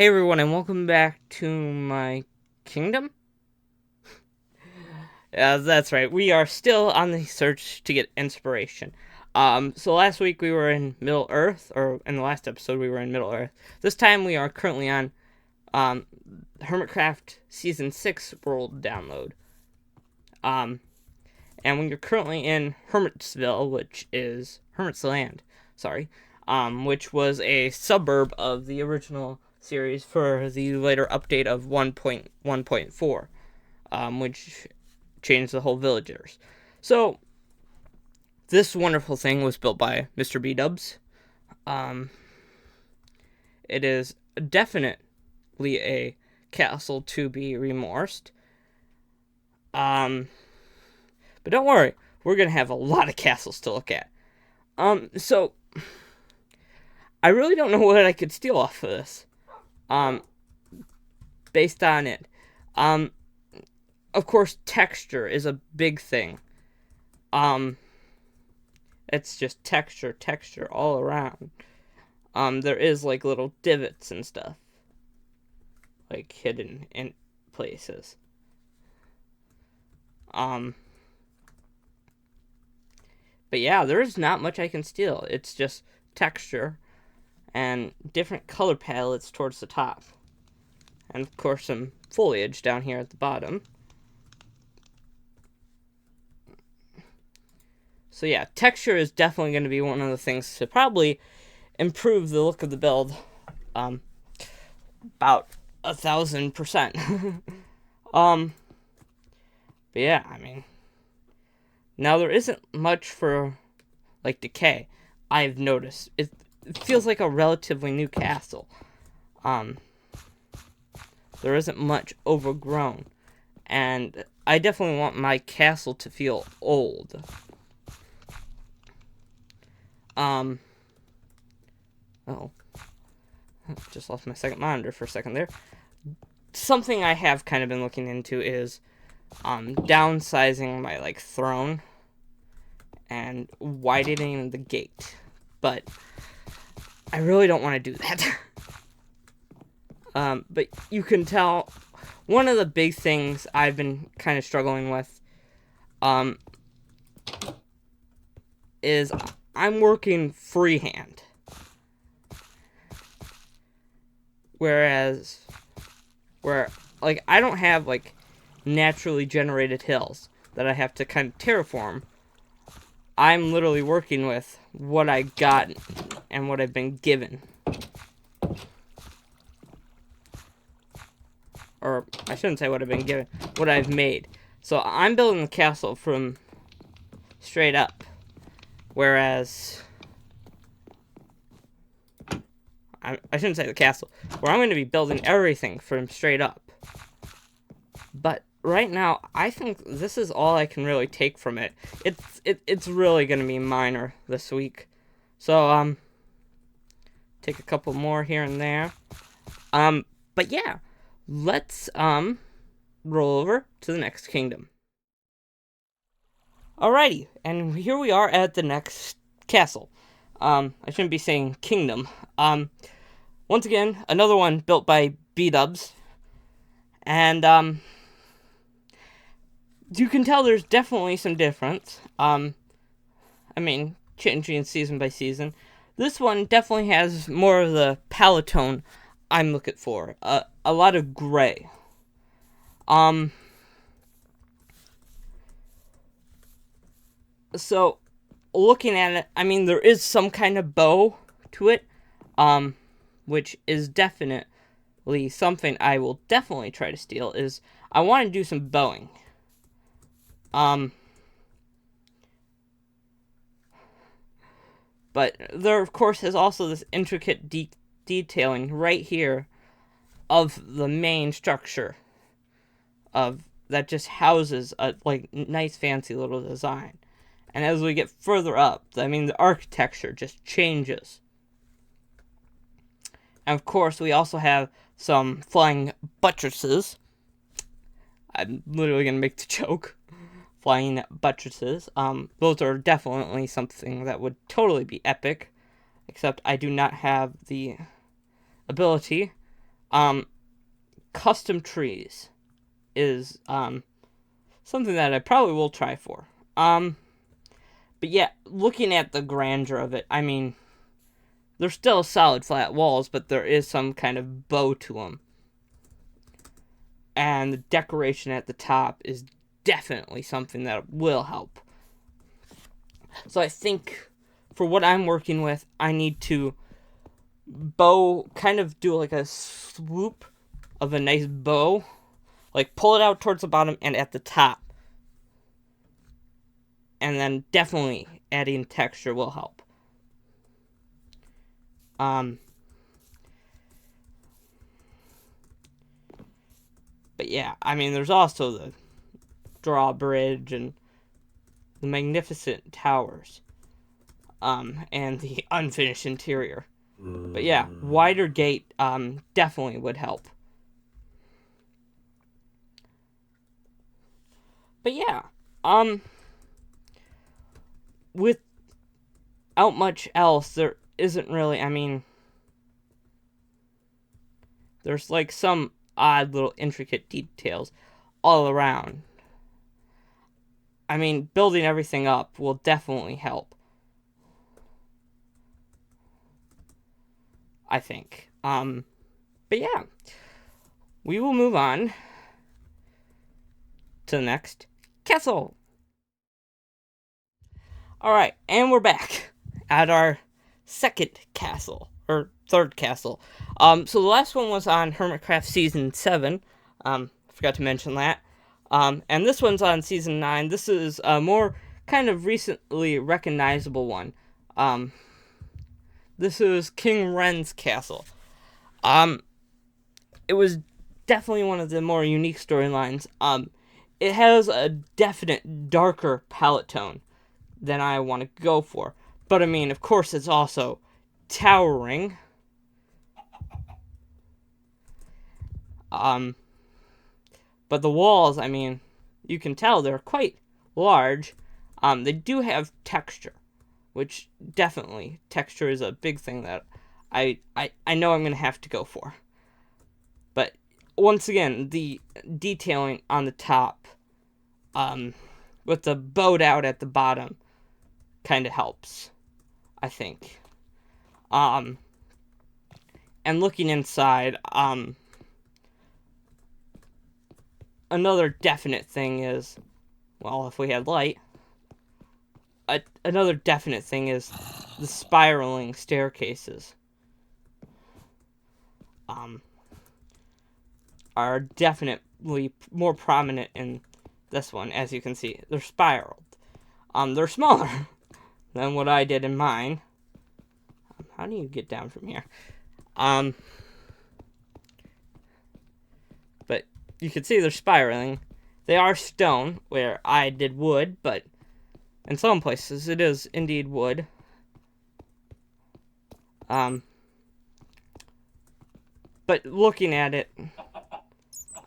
Hey everyone, and welcome back to my kingdom. That's right. We are still on the search to get inspiration. So last week we were in Middle Earth, or in the last episode we were in Middle Earth. This time we are currently on Hermitcraft Season 6 World Download. And when you're currently in Hermitsville, which is Hermit's Land, which was a suburb of the original series for the later update of 1.1.4, which changed the whole villagers. So, this wonderful thing was built by Mr. B-Dubs. It is definitely a castle to be remorsed. But don't worry, we're going to have a lot of castles to look at. So, I really don't know what I could steal off of this. Based on it. Of course, texture is a big thing. It's just texture all around. There is like little divots and stuff, like hidden in places. But yeah, there's not much I can steal. It's just texture and different color palettes towards the top. And of course some foliage down here at the bottom. So yeah, texture is definitely going to be one of the things to probably improve the look of the build. About 1,000%. But yeah, I mean, now there isn't much for like decay. I've noticed it feels like a relatively new castle. There isn't much overgrown, and I definitely want my castle to feel old. Oh, just lost my second monitor for a second there. Something I have kind of been looking into is downsizing my like throne and widening the gate, but I really don't want to do that. But you can tell one of the big things I've been kind of struggling with is I'm working freehand. Whereas I don't have like naturally generated hills that I have to kind of terraform. I'm literally working with what I got and what I've been given. Or I shouldn't say what I've been given, what I've made. So I'm building the castle from straight up. Whereas I shouldn't say the castle. Where I'm going to be building everything from straight up. But right now, I think this is all I can really take from it. It's really going to be minor this week. So, take a couple more here and there. But yeah, let's, roll over to the next kingdom. Alrighty, and here we are at the next castle. I shouldn't be saying kingdom. Once again, another one built by B-Dubs. And, you can tell there's definitely some difference. I mean, changing season by season. This one definitely has more of the palette tone I'm looking for. A lot of gray. So, looking at it, I mean, there is some kind of bow to it, which is definitely something I will definitely try to steal, is I want to do some bowing. But there, of course, is also this intricate detailing right here of the main structure of that just houses a like nice fancy little design. And as we get further up, I mean, the architecture just changes. And of course, we also have some flying buttresses. I'm literally gonna make the joke. Flying buttresses. Those are definitely something that would totally be epic. Except I do not have the ability Custom trees is something that I probably will try for. But yeah, looking at the grandeur of it, I mean, there's still solid flat walls, but there is some kind of bow to them. And the decoration at the top is definitely something that will help. So I think for what I'm working with, I need to kind of do like a swoop of a nice bow. Like pull it out towards the bottom and at the top. And then definitely adding texture will help. But yeah, I mean, there's also the drawbridge and the magnificent towers, and the unfinished interior. But yeah, wider gate, definitely would help. But yeah, without much else, there isn't really, I mean, there's like some odd little intricate details all around. I mean, building everything up will definitely help, I think. But yeah, we will move on to the next castle. Alright, and we're back at our second castle, or third castle. So the last one was on Hermitcraft Season 7. Forgot to mention that. And this one's on Season 9. This is a more kind of recently recognizable one. This is King Wren's castle. It was definitely one of the more unique storylines. It has a definite darker palette tone than I want to go for. But I mean, of course, it's also towering. But the walls, I mean, you can tell they're quite large. They do have texture, which definitely, texture is a big thing that I know I'm going to have to go for. But once again, the detailing on the top, with the bowed out at the bottom, kind of helps, I think. And looking inside, another definite thing is, well, if we had light, another definite thing is the spiraling staircases. Are definitely more prominent in this one, as you can see. They're spiraled. They're smaller than what I did in mine. How do you get down from here? But you can see they're spiraling. They are stone, where I did wood, but in some places it is indeed wood. But looking at it,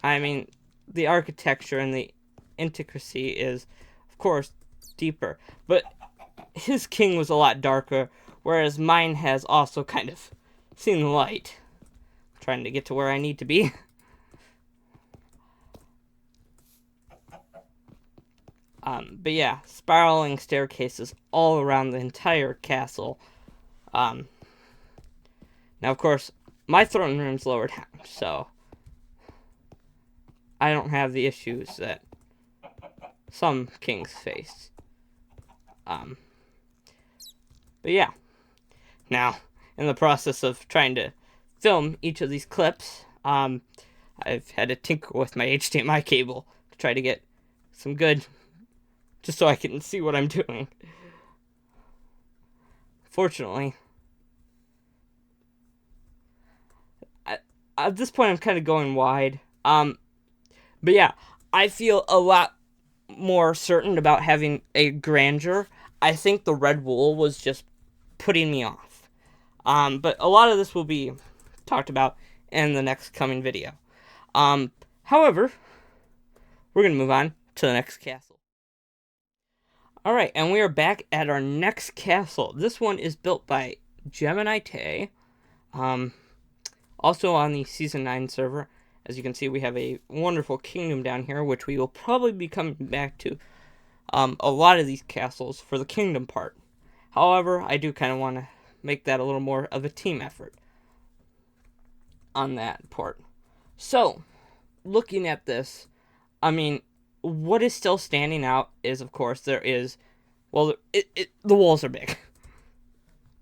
I mean, the architecture and the intricacy is, of course, deeper. But his king was a lot darker, whereas mine has also kind of seen the light. I'm trying to get to where I need to be. But yeah, spiraling staircases all around the entire castle. Now, of course, my throne room's lower down, so I don't have the issues that some kings face. But yeah. Now, in the process of trying to film each of these clips, I've had to tinker with my HDMI cable to try to get some good, just so I can see what I'm doing. Fortunately, at this point I'm kind of going wide. But yeah, I feel a lot more certain about having a grandeur. I think the red wool was just putting me off. But a lot of this will be talked about in the next coming video. However, we're going to move on to the next castle. Alright, and we are back at our next castle. This one is built by Gemini Tay. Also on the Season 9 server, as you can see, we have a wonderful kingdom down here, which we will probably be coming back to a lot of these castles for the kingdom part. However, I do kind of want to make that a little more of a team effort on that part. So, looking at this, I mean, what is still standing out is, of course, the walls are big.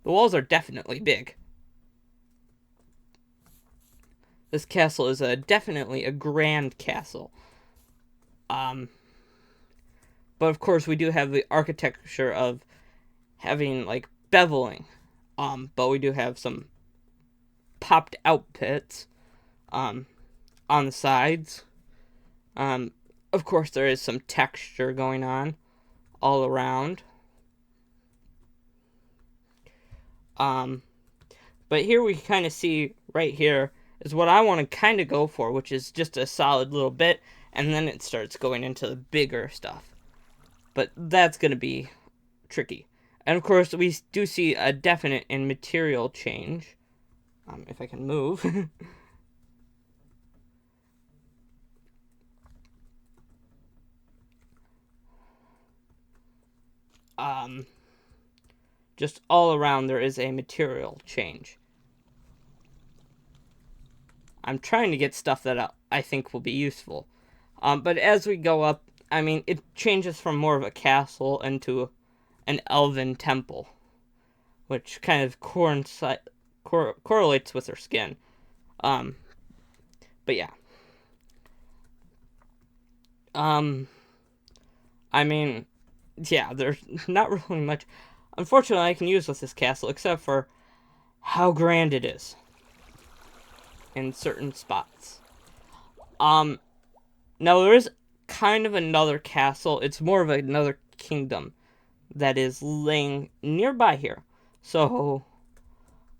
The walls are definitely big. This castle is definitely a grand castle. But of course, we do have the architecture of having, like, beveling. But we do have some popped out pits on the sides. Of course, there is some texture going on all around. But here we kind of see right here is what I want to kind of go for, which is just a solid little bit, and then it starts going into the bigger stuff. But that's going to be tricky. And of course, we do see a definite and material change. If I can move. Just all around there is a material change. I'm trying to get stuff that I think will be useful. But as we go up, I mean, it changes from more of a castle into an elven temple, which kind of correlates with her skin. But yeah. I mean, yeah, there's not really much, unfortunately, I can use with this castle, except for how grand it is in certain spots. Now there is kind of another castle. It's more of another kingdom that is laying nearby here. So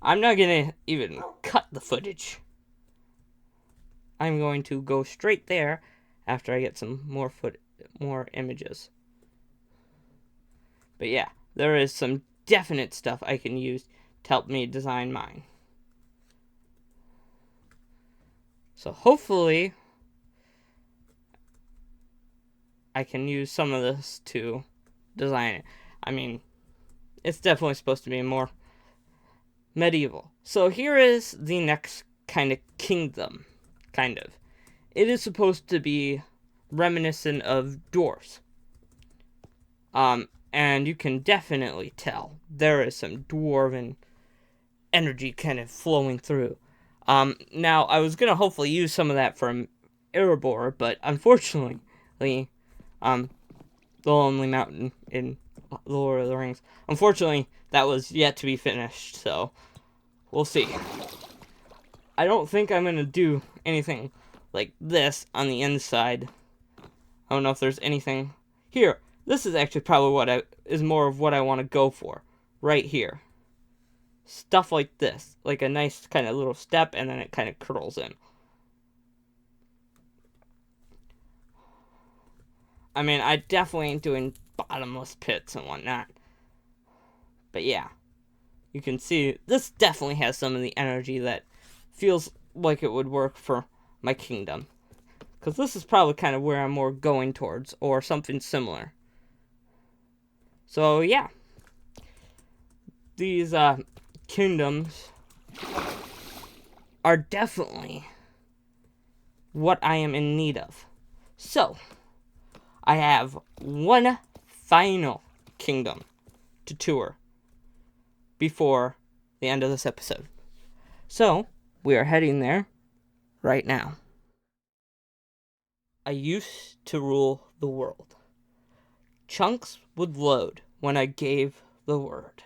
I'm not gonna even cut the footage. I'm going to go straight there after I get some more images. But yeah, there is some definite stuff I can use to help me design mine. So hopefully I can use some of this to design it. I mean, it's definitely supposed to be more medieval. So here is the next kind of kingdom, kind of. It is supposed to be reminiscent of dwarves. And you can definitely tell there is some dwarven energy kind of flowing through. Now, I was going to hopefully use some of that from Erebor, but unfortunately, the Lonely Mountain in The Lord of the Rings, unfortunately, that was yet to be finished, so we'll see. I don't think I'm going to do anything like this on the inside. I don't know if there's anything here. This is actually probably is more of what I want to go for, right here. Stuff like this, like a nice kind of little step, and then it kind of curls in. I mean, I definitely ain't doing bottomless pits and whatnot. But yeah, you can see this definitely has some of the energy that feels like it would work for my kingdom. Because this is probably kind of where I'm more going towards, or something similar. So yeah, these kingdoms are definitely what I am in need of. So, I have one final kingdom to tour before the end of this episode. So, we are heading there right now. I used to rule the world. Chunks would load when I gave the word.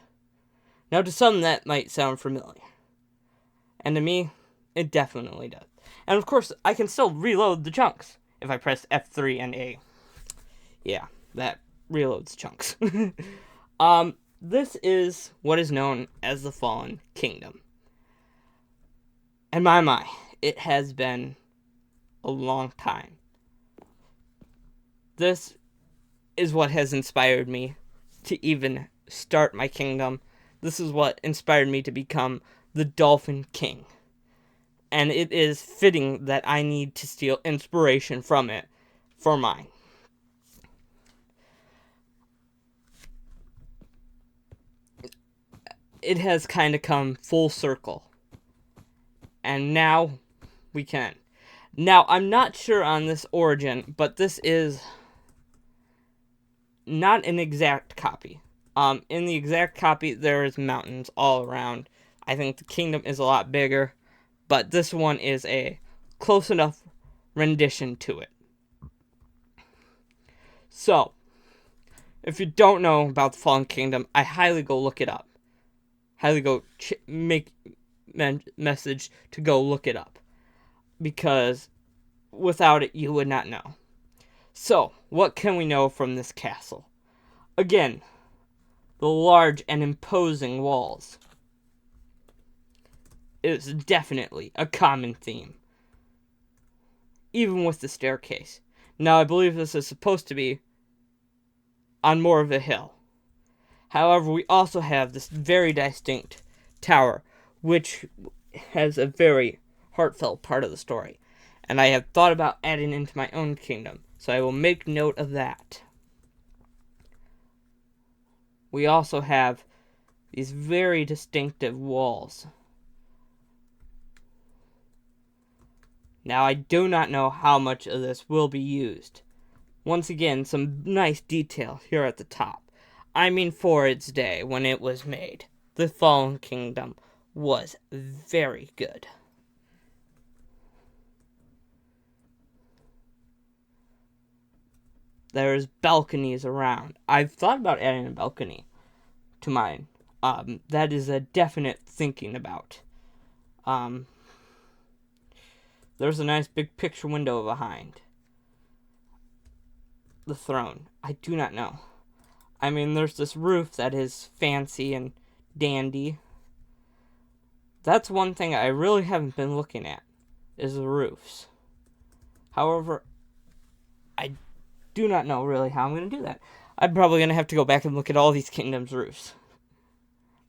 Now, to some, that might sound familiar. And to me, it definitely does. And of course, I can still reload the chunks if I press F3 and A. Yeah, that reloads chunks. This is what is known as the Fallen Kingdom. And my, it has been a long time. This is what has inspired me to even start my kingdom. This is what inspired me to become the Dolphin King. and it is fitting that I need to steal inspiration from it for mine. It has kind of come full circle, and now we can. Now, I'm not sure on this origin, but this is not an exact copy. In the exact copy, there is mountains all around. I think the kingdom is a lot bigger, but this one is a close enough rendition to it. So, if you don't know about the Fallen Kingdom, I highly go look it up. Highly go make message to go look it up, because without it, you would not know. So, what can we know from this castle? Again, the large and imposing walls is definitely a common theme, even with the staircase. Now, I believe this is supposed to be on more of a hill. However, we also have this very distinct tower, which has a very heartfelt part of the story, and I have thought about adding into my own kingdom, so I will make note of that. We also have these very distinctive walls. Now, I do not know how much of this will be used. Once again, some nice detail here at the top. I mean, for its day, when it was made, the Fallen Kingdom was very good. There's balconies around. I've thought about adding a balcony to mine. That is a definite thinking about. There's a nice big picture window behind the throne. I do not know. I mean, there's this roof that is fancy and dandy. That's one thing I really haven't been looking at, is the roofs. However, I do not know really how I'm going to do that. I'm probably going to have to go back and look at all these kingdoms' roofs.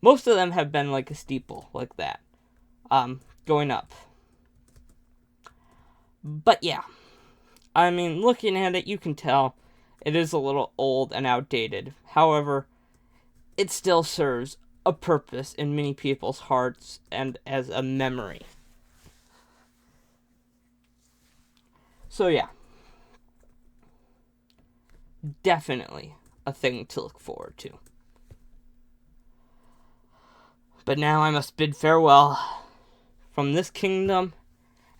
Most of them have been like a steeple, like that, going up. But yeah, I mean, looking at it, you can tell it is a little old and outdated. However, it still serves a purpose in many people's hearts and as a memory. So yeah, definitely a thing to look forward to. But now I must bid farewell from this kingdom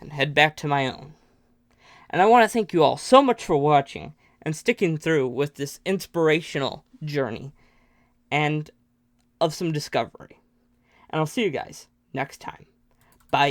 and head back to my own. And I want to thank you all so much for watching and sticking through with this inspirational journey and of some discovery. And I'll see you guys next time. Bye.